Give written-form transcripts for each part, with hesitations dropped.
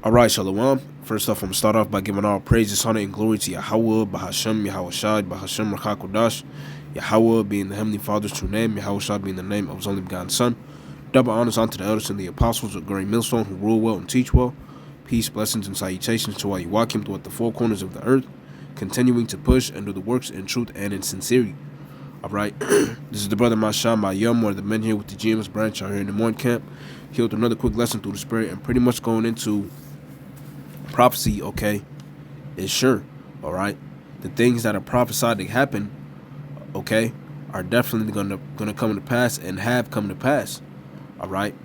All right, Shalom. First off, I'm gonna start off by giving all praises, honor, and glory to Yahweh, Bahashem, Yahweh Shai, Bahashem, Rakakodash, Yahweh being the Heavenly Father's true name, Yahweh Shai being the name of His only begotten Son. Double honors unto the elders and the apostles of Great Millstone who rule well and teach well. Peace, blessings, and salutations to all you walk him throughout the four corners of the earth, continuing to push and do the works in truth and in sincerity. All right, this is the brother Masham Mayum, one of the men here with the GMS branch out here in the morning camp. He'll do another quick lesson through the Spirit and pretty much going into prophecy, okay, is sure, all right? The things that are prophesied to happen, okay, are definitely gonna come to pass and have come to pass, all right?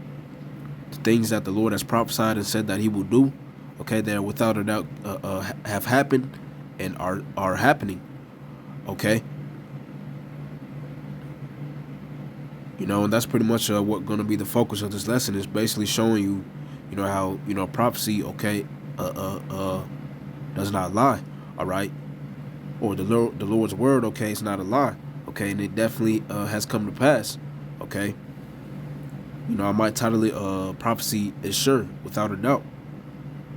The things that the Lord has prophesied and said that He will do, okay, that without a doubt have happened and are happening, okay? You know, and that's pretty much what going to be the focus of this lesson is basically showing you, you know, how, you know, prophecy, okay, does not lie, all right? Or the Lord's word, okay, it's not a lie, okay, and it definitely has come to pass, okay? You know, I might title it prophecy is sure, without a doubt,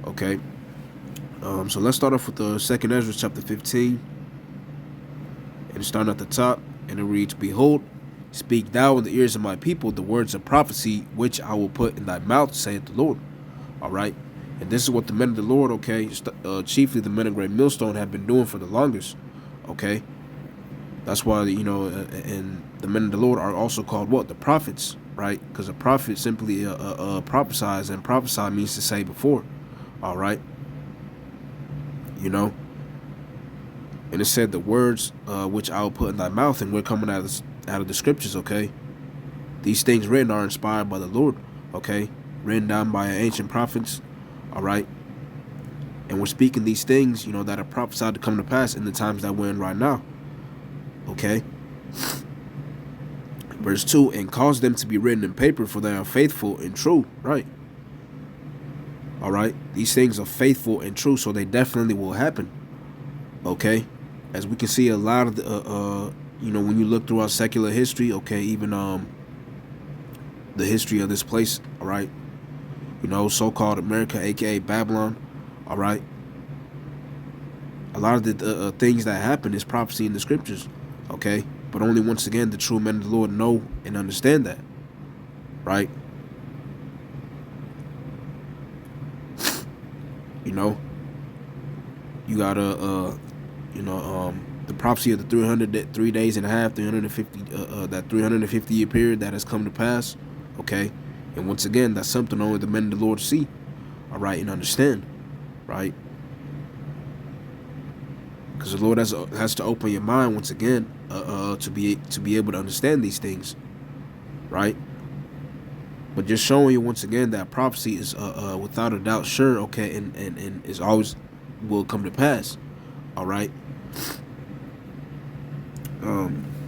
okay? So let's start off with the second Ezra chapter 15, and starting at the top, and it reads, Behold, speak thou in the ears of my people the words of prophecy which I will put in thy mouth, saith the Lord. All right? And this is what the men of the Lord, okay, chiefly the men of Great Millstone, have been doing for the longest, okay? That's why, you know, and the men of the Lord are also called what? The prophets, right? Because a prophet simply prophesies, and prophesy means to say before, all right? You know? And it said the words which I will put in thy mouth, and we're coming out of the scriptures, okay? These things written are inspired by the Lord, okay? Written down by ancient prophets, all right? And we're speaking these things, you know, that are prophesied to come to pass in the times that we're in right now, okay? Verse 2, and cause them to be written in paper, for they are faithful and true, right? All right? These things are faithful and true, so they definitely will happen, okay? As we can see, a lot of the, you know, when you look throughout secular history, okay, even the history of this place, all right, you know, so-called America, aka Babylon, all right, a lot of the things that happen is prophecy in the scriptures, okay, but only once again the true men of the Lord know and understand that, right? You know, you gotta you know, the prophecy of the 3 days and a half, 350, that 350-year period that has come to pass, okay? And once again, that's something only the men of the Lord see, all right, and understand, right? Because the Lord has to open your mind once again to be able to understand these things, right? But just showing you once again that prophecy is without a doubt sure, okay, and is always will come to pass, all right?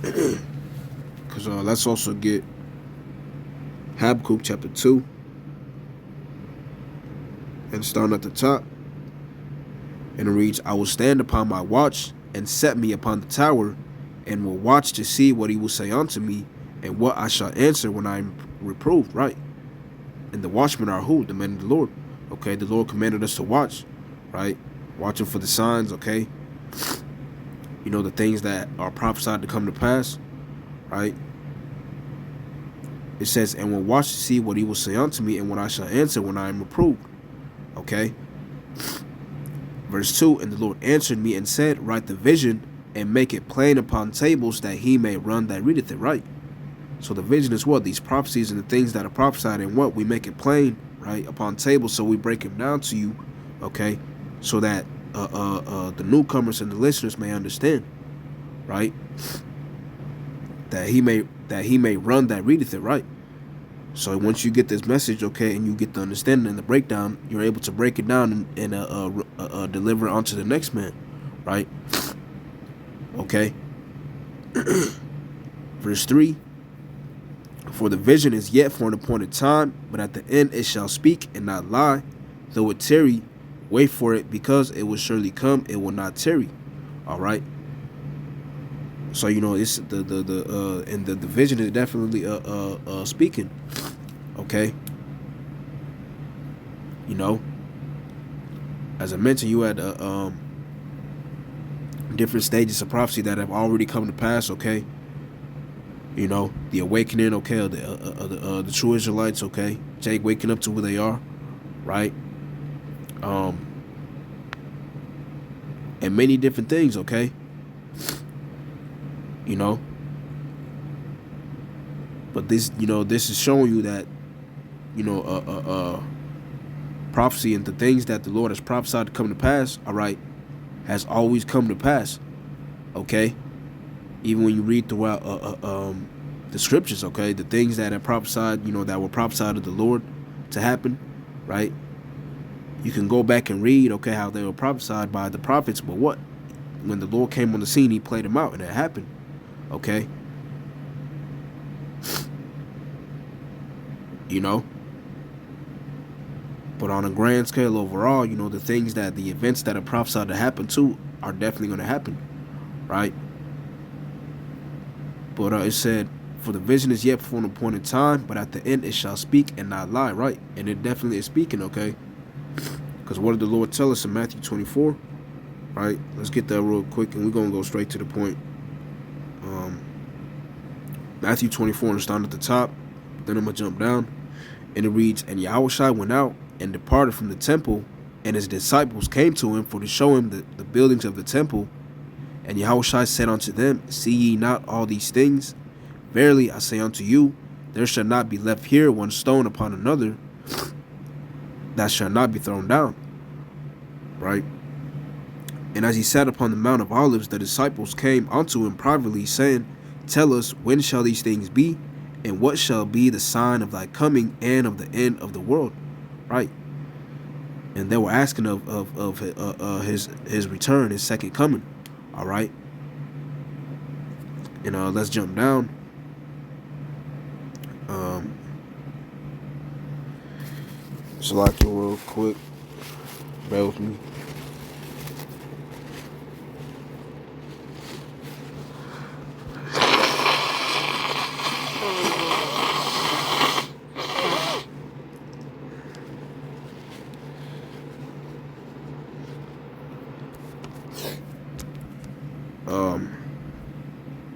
Because let's also get Habakkuk chapter 2, and starting at the top, and it reads, I will stand upon my watch and set me upon the tower, and will watch to see what he will say unto me, and what I shall answer when I am reproved, right? And the watchmen are who? The men of the Lord, okay? The Lord commanded us to watch, right? Watching for the signs, okay? You know, the things that are prophesied to come to pass, right? It says, and will watch to see what he will say unto me, and what I shall answer when I am reproved, okay? Verse 2, and the Lord answered me and said, write the vision and make it plain upon tables, that he may run that readeth it, right? So the vision is what? These prophecies and the things that are prophesied, and what? We make it plain, right, upon tables, so we break them down to you, okay? So that the newcomers and the listeners may understand, right? That he may run that readeth it, right? So once you get this message, okay, and you get the understanding and the breakdown, you're able to break it down and deliver it onto the next man, right? Okay. Verse 3, for the vision is yet for an appointed time, but at the end it shall speak and not lie. Though it tarry, wait for it, because it will surely come, it will not tarry. All right. So you know, it's the vision is definitely speaking, okay. You know, as I mentioned, you had different stages of prophecy that have already come to pass. Okay, you know, the awakening. Okay, of the true Israelites. Okay, Jake waking up to who they are, right? Um, and many different things. Okay, you know, but this, you know, this is showing you that, you know, prophecy and the things that the Lord has prophesied to come to pass. All right, has always come to pass. Okay, even when you read throughout the scriptures, okay, the things that are prophesied, you know, that were prophesied of the Lord to happen, right? You can go back and read, okay, how they were prophesied by the prophets, but what? When the Lord came on the scene, he played them out, and it happened, okay? You know? But on a grand scale overall, you know, the events that are prophesied to happen too are definitely going to happen, right? But it said, for the vision is yet for an appointed time, but at the end it shall speak and not lie, right? And it definitely is speaking, okay? Because what did the Lord tell us in Matthew 24, right? Let's get that real quick, and we're going to go straight to the point. Matthew 24, and start at the top. Then I'm going to jump down. And it reads, and Yahushua went out and departed from the temple, and his disciples came to him for to show him the buildings of the temple. And Yahushua said unto them, see ye not all these things? Verily I say unto you, there shall not be left here one stone upon another that shall not be thrown down. Right? And as he sat upon the Mount of Olives, the disciples came unto him privately, saying, tell us, when shall these things be? And what shall be the sign of thy coming and of the end of the world? Right? And they were asking of his return, his second coming. All right? And let's jump down. Select it real quick. Bear with me.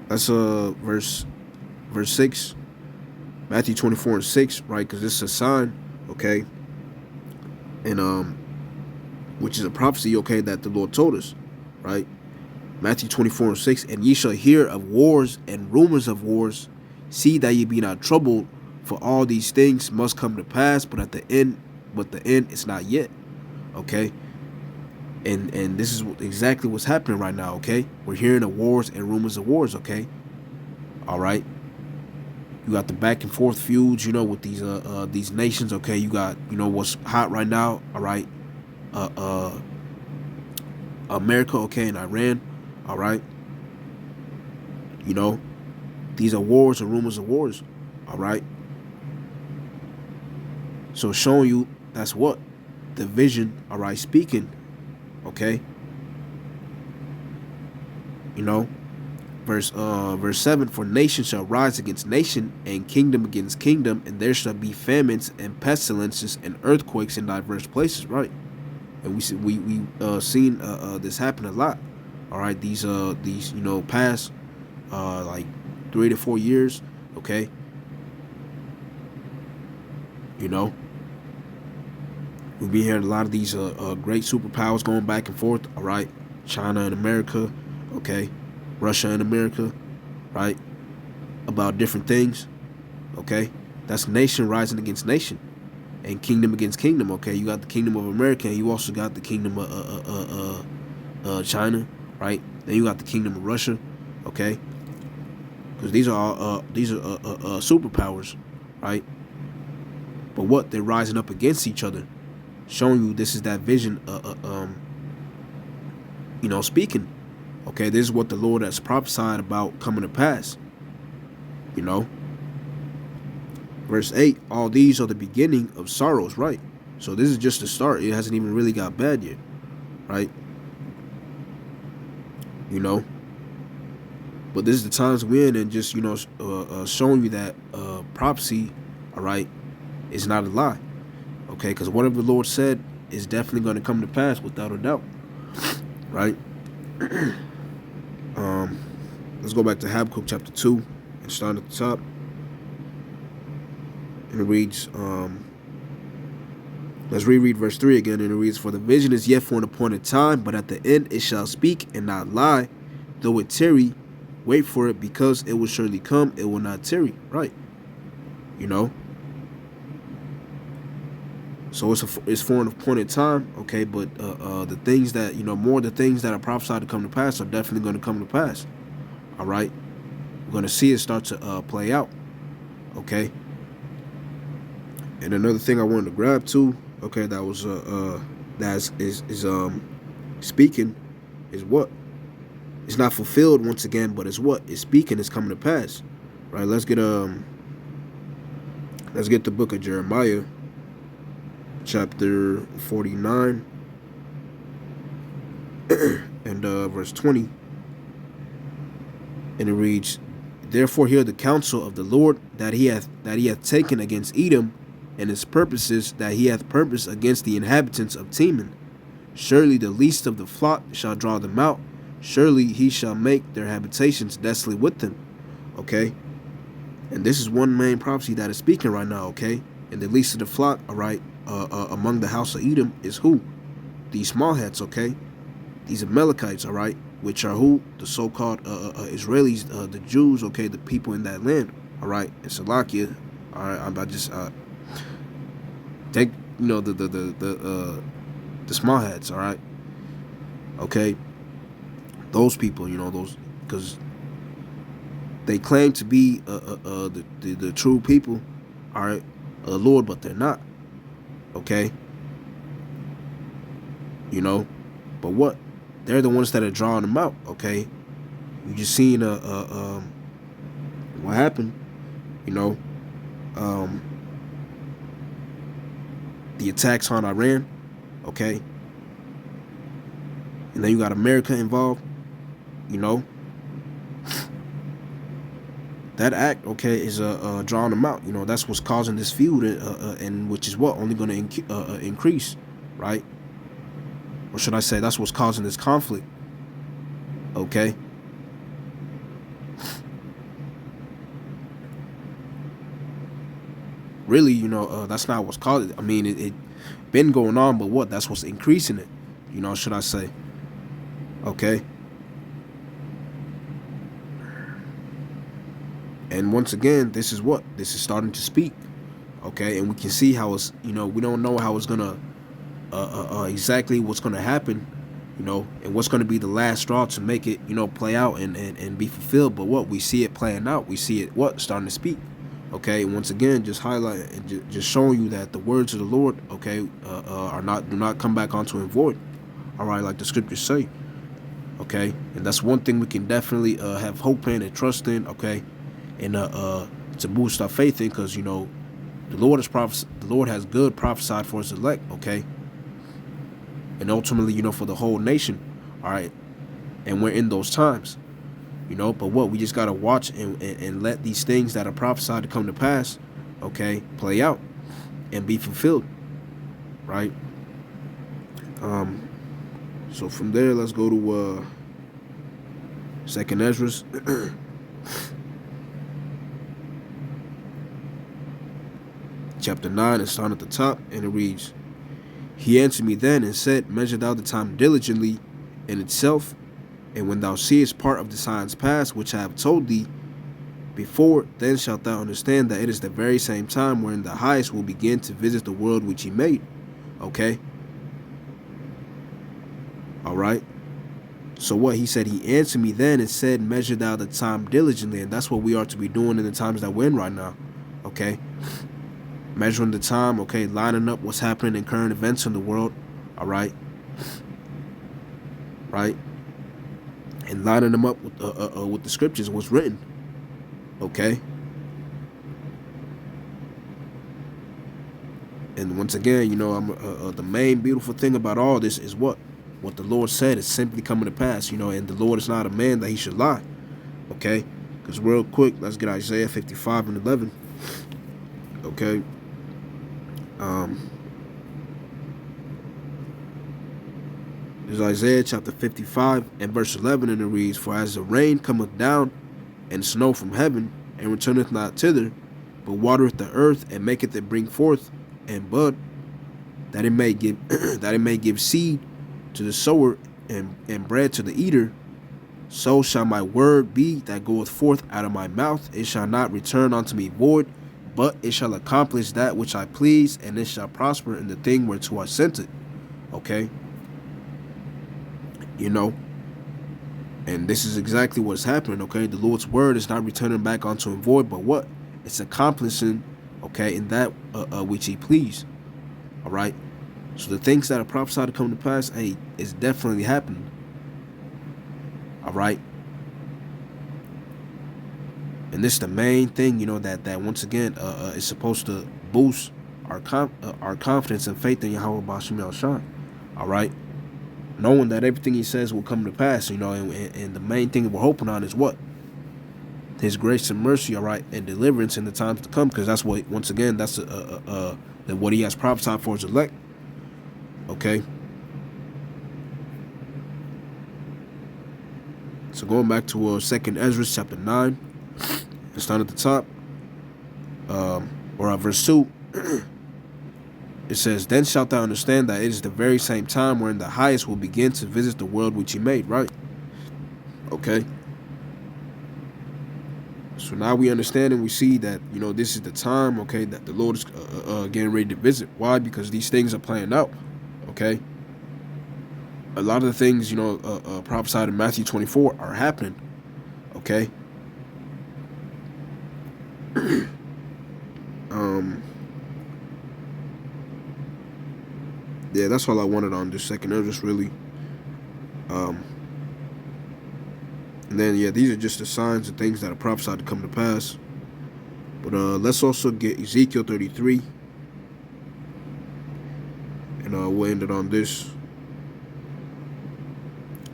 That's verse 6, Matthew 24 and 6, right? Because this is a sign, okay, and which is a prophecy, okay, that the Lord told us, right? Matthew 24 and 6, and ye shall hear of wars and rumors of wars. See that ye be not troubled, for all these things must come to pass, but the end is not yet, okay? And this is exactly what's happening right now, okay? We're hearing of wars and rumors of wars, okay? All right? You got the back and forth feuds, you know, with these nations, okay? You got, you know, what's hot right now, all right? America, okay, and Iran, all right? You know, these are wars and rumors of wars, all right? So showing you that's what? The vision, all right, speaking. Okay, you know, verse 7, for nation shall rise against nation, and kingdom against kingdom, and there shall be famines and pestilences and earthquakes in diverse places, right? And we seen this happen a lot. All right, these you know, past like 3 to 4 years, okay, you know. We've been hearing a lot of these great superpowers going back and forth, all right? China and America, okay? Russia and America, right? About different things, okay? That's nation rising against nation and kingdom against kingdom, okay? You got the kingdom of America, and you also got the kingdom of China, right? Then you got the kingdom of Russia, okay? Because these are superpowers, right? But what? They're rising up against each other. Showing you this is that vision, you know, speaking. Okay, this is what the Lord has prophesied about coming to pass. You know, verse 8, all these are the beginning of sorrows, right? So this is just the start. It hasn't even really got bad yet, right? You know, but this is the times we're in, and just, you know, showing you that prophecy, all right, is not a lie. Okay, because whatever the Lord said is definitely going to come to pass without a doubt. Right? Let's go back to Habakkuk chapter 2 and start at the top. And it reads, let's reread verse 3 again, and it reads, "For the vision is yet for an appointed time, but at the end it shall speak and not lie. Though it tarry, wait for it, because it will surely come, it will not tarry." Right? You know? So it's for an appointed time, okay, but the things that, more the things that are prophesied to come to pass are definitely going to come to pass. All right? We're going to see it start to play out, okay? And another thing I wanted to grab too, okay, that was speaking is what? It's not fulfilled once again, but it's what? It's speaking, it's coming to pass. Right? Let's get the book of Jeremiah, chapter 49 and verse 20. And it reads, "Therefore hear the counsel of the Lord that he hath taken against Edom, and his purposes that he hath purposed against the inhabitants of Teman. Surely the least of the flock shall draw them out. Surely he shall make their habitations desolate with them." Okay? And this is one main prophecy that is speaking right now, okay? And the least of the flock, all right, among the house of Edom is who? These small hats, okay? These Amalekites, all right? Which are who? The so-called Israelis, the Jews, okay? The people in that land, all right? And Salakia, all right? I just take, the small hats, all right? Okay? Those people, those, because they claim to be the true people, all right, of the Lord, but they're not. Okay? But what? They're the ones that are drawing them out, okay? You just seen what happened, the attacks on Iran, okay? And then you got America involved, That act, okay, is drawing them out. That's what's causing this feud, and which is what only going to increase, right? Or should I say, that's what's causing this conflict. Okay. Really, that's not what's causing it. I mean, it been going on, but what? That's what's increasing it. Should I say? Okay. And once again, this is what? This is starting to speak. Okay, and we can see how it's, we don't know how it's gonna exactly what's gonna happen, and what's gonna be the last straw to make it, play out and be fulfilled. But what? We see it playing out. We see it starting to speak. Okay, and once again, just highlight and just showing you that the words of the Lord, okay, do not come back onto him void. All right, like the scriptures say. Okay, and that's one thing we can definitely have hope in and trust in. Okay, and to boost our faith in, because the Lord has good prophesied for his elect. Okay, and ultimately, for the whole nation. All right, and we're in those times. But what? We just gotta watch and let these things that are prophesied to come to pass, okay, play out and be fulfilled, right? So from there, let's go to Second Esdras. Chapter 9, and starting at the top, and it reads, "He answered me then and said, Measure thou the time diligently in itself, and when thou seest part of the signs past, which I have told thee before, then shalt thou understand that it is the very same time wherein the highest will begin to visit the world which he made." Okay? All right? So what? He said, he answered me then and said, Measure thou the time diligently. And that's what we are to be doing in the times that we're in right now. Okay? Measuring the time, okay? Lining up what's happening in current events in the world. All right? Right? And lining them up with the scriptures, what's written. Okay? And once again, the main beautiful thing about all this is what? What the Lord said is simply coming to pass, and the Lord is not a man that he should lie. Okay? Because real quick, let's get Isaiah 55 and 11. Okay? There's Isaiah chapter 55 and verse 11, and it reads, "For as the rain cometh down and snow from heaven, and returneth not thither, but watereth the earth, and maketh it bring forth and bud, that it may give that it may give seed to the sower and bread to the eater, so shall my word be that goeth forth out of my mouth. It shall not return unto me void, but it shall accomplish that which I please, and it shall prosper in the thing whereto I sent it." Okay? You know? And this is exactly what's happening, okay? The Lord's word is not returning back unto him void, but what? It's accomplishing, okay, in that which he pleased. All right? So the things that are prophesied to come to pass, hey, it's definitely happening. All right? And this is the main thing, you know, that once again is supposed to boost our confidence and faith in Yahweh Bashim Yahushua. All right? Knowing that everything he says will come to pass, you know, and the main thing we're hoping on is what? His grace and mercy, all right, and deliverance in the times to come, because that's what, once again, that's what he has prophesied for his elect. Okay? So going back to 2nd Ezra chapter 9, it's down at the top, or verse 2, it says, "Then shalt thou understand that it is the very same time wherein the highest will begin to visit the world which he made," right? Okay? So now we understand and we see that, you know, this is the time, okay, that the Lord is getting ready to visit. Why? Because these things are playing out, okay? A lot of the things, you know, prophesied in Matthew 24 are happening, okay? Yeah, that's all I wanted on this 2nd Ezra, really. And then, yeah, these are just the signs and things that are prophesied to come to pass. But let's also get Ezekiel 33. And we'll end it on this.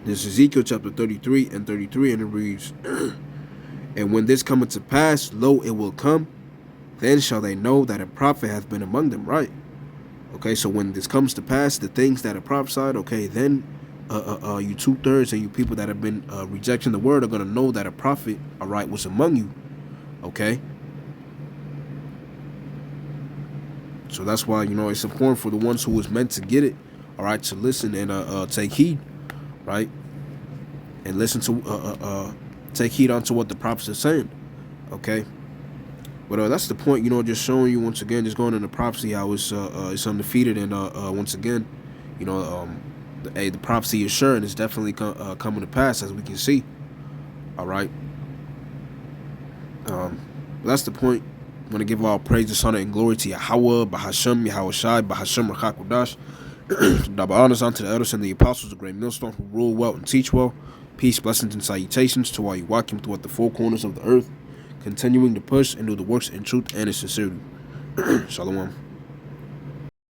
This is Ezekiel chapter 33 and 33, and it reads, "And when this cometh to pass, lo, it will come, then shall they know that a prophet hath been among them," right? Okay, so when this comes to pass, the things that are prophesied, okay, then you 2/3 and you people that have been rejecting the word are going to know that a prophet, all right, was among you, okay? So that's why, you know, it's important for the ones who was meant to get it, all right, to listen and take heed, right? And listen to, take heed onto what the prophets are saying, okay? But that's the point, you know, just showing you once again, just going into prophecy, how it's undefeated, and once again, you know, the prophecy is sure and it's definitely coming to pass, as we can see. All right. That's the point. I'm going to give all praise, honor, and glory to Yahweh, Bahashem, Yahweh Shai, Bahashem, Rachakodash. Double honors unto the elders and the apostles, the great millstone, who rule well and teach well. Peace, blessings, and salutations to all you walking throughout the four corners of the earth, continuing to push and do the works in truth and in sincerity. Shalom.